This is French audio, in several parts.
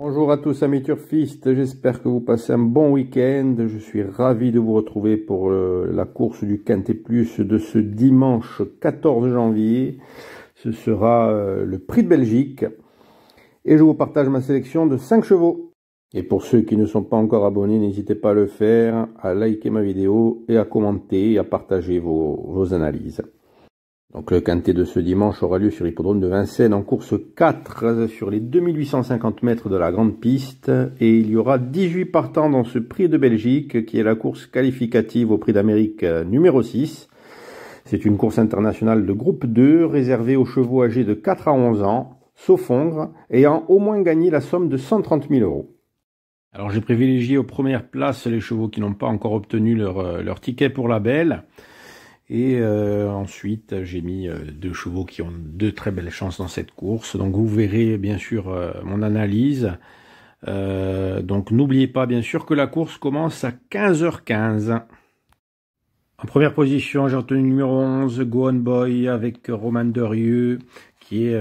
Bonjour à tous amis turfistes, j'espère que vous passez un bon week-end. Je suis ravi de vous retrouver pour la course du Quintet Plus de ce dimanche 14 janvier. Ce sera le Prix de Belgique et je vous partage ma sélection de 5 chevaux. Et pour ceux qui ne sont pas encore abonnés, n'hésitez pas à le faire, à liker ma vidéo et à commenter et à partager vos analyses. Donc le quintet de ce dimanche aura lieu sur l'hippodrome de Vincennes en course 4 sur les 2850 mètres de la grande piste. Et il y aura 18 partants dans ce Prix de Belgique qui est la course qualificative au Prix d'Amérique numéro 6. C'est une course internationale de groupe 2 réservée aux chevaux âgés de 4 à 11 ans, sauf hongre, ayant au moins gagné la somme de 130 000 €. Alors j'ai privilégié aux premières places les chevaux qui n'ont pas encore obtenu leur ticket pour la belle. Et ensuite, j'ai mis deux chevaux qui ont de très belles chances dans cette course. Donc vous verrez bien sûr mon analyse. Donc n'oubliez pas bien sûr que la course commence à 15h15. En première position, j'ai retenu le numéro 11, Go On Boy, avec Romain Derieux, qui est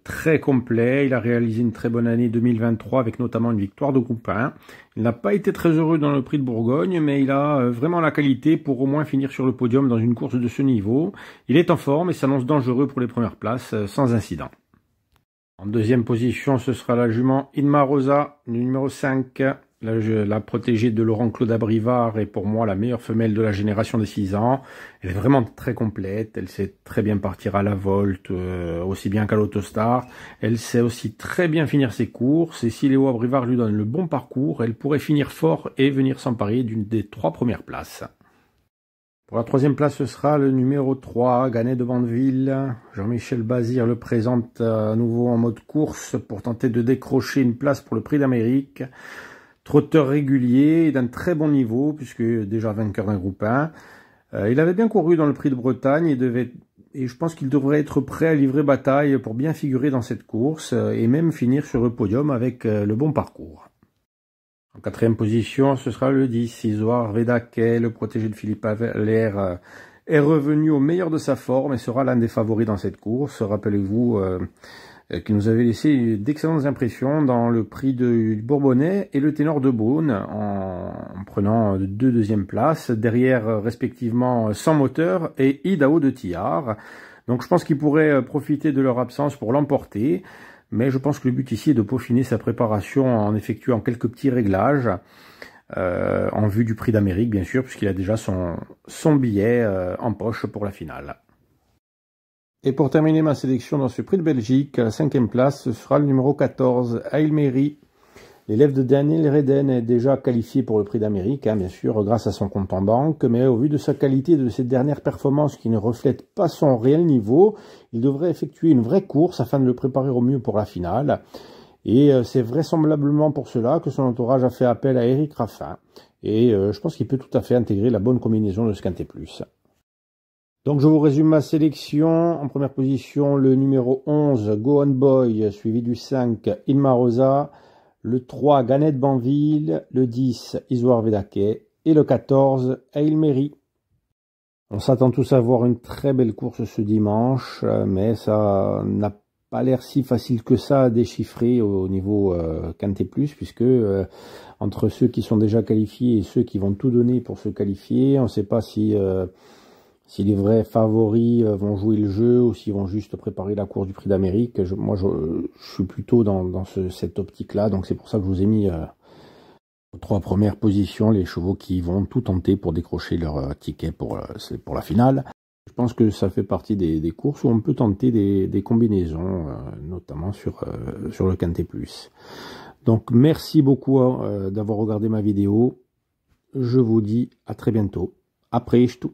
très complet. Il a réalisé une très bonne année 2023 avec notamment une victoire de groupe 1. Il n'a pas été très heureux dans le Prix de Bourgogne, mais il a vraiment la qualité pour au moins finir sur le podium dans une course de ce niveau. Il est en forme et s'annonce dangereux pour les premières places sans incident. En deuxième position, ce sera la jument Inma Rosa, le numéro 5. La protégée de Laurent-Claude Abrivard est pour moi la meilleure femelle de la génération des 6 ans. Elle est vraiment très complète, elle sait très bien partir à la volte, aussi bien qu'à l'autostar. Elle sait aussi très bien finir ses courses, et si Léo Abrivard lui donne le bon parcours, elle pourrait finir fort et venir s'emparer d'une des 3 premières places. Pour la troisième place, ce sera le numéro 3, Ganet de Vandeville. Jean-Michel Bazir le présente à nouveau en mode course pour tenter de décrocher une place pour le Prix d'Amérique. Trotteur régulier et d'un très bon niveau, puisque déjà vainqueur d'un groupe 1. Il avait bien couru dans le Prix de Bretagne et je pense qu'il devrait être prêt à livrer bataille pour bien figurer dans cette course et même finir sur le podium avec le bon parcours. En quatrième position, ce sera le 10, Isoard Vedaquet, le protégé de Philippe Allaire, est revenu au meilleur de sa forme et sera l'un des favoris dans cette course. Rappelez-vous qui nous avait laissé d'excellentes impressions dans le Prix du Bourbonnais et le Ténor de Beaune en prenant 2 deuxièmes places, derrière respectivement Sans Moteur et Idaho de Tillard. Donc je pense qu'ils pourraient profiter de leur absence pour l'emporter, mais je pense que le but ici est de peaufiner sa préparation en effectuant quelques petits réglages en vue du Prix d'Amérique bien sûr, puisqu'il a déjà son billet en poche pour la finale. Et pour terminer ma sélection dans ce Prix de Belgique, à la 5e place, ce sera le numéro 14, Ailmeri. L'élève de Daniel Reden est déjà qualifié pour le Prix d'Amérique, bien sûr, grâce à son compte en banque, mais au vu de sa qualité et de ses dernières performances qui ne reflètent pas son réel niveau, il devrait effectuer une vraie course afin de le préparer au mieux pour la finale. Et c'est vraisemblablement pour cela que son entourage a fait appel à Eric Raffin. Et je pense qu'il peut tout à fait intégrer la bonne combinaison de ce Quintet Plus. Donc je vous résume ma sélection. En première position, le numéro 11, Go On Boy, suivi du 5, Inma Rosa, le 3, Ganet de Banville, le 10, Isoard Vedaquet, et le 14, Ailmeri. On s'attend tous à voir une très belle course ce dimanche, mais ça n'a pas l'air si facile que ça à déchiffrer au niveau Quintet Plus, puisque entre ceux qui sont déjà qualifiés et ceux qui vont tout donner pour se qualifier, on ne sait pas si les vrais favoris vont jouer le jeu ou s'ils vont juste préparer la course du Prix d'Amérique. Moi, je suis plutôt dans cette optique-là. Donc, c'est pour ça que je vous ai mis aux 3 premières positions les chevaux qui vont tout tenter pour décrocher leur ticket pour la finale. Je pense que ça fait partie des courses où on peut tenter des combinaisons, notamment sur le Quintet Plus. Donc, merci beaucoup d'avoir regardé ma vidéo. Je vous dis à très bientôt. Après tout.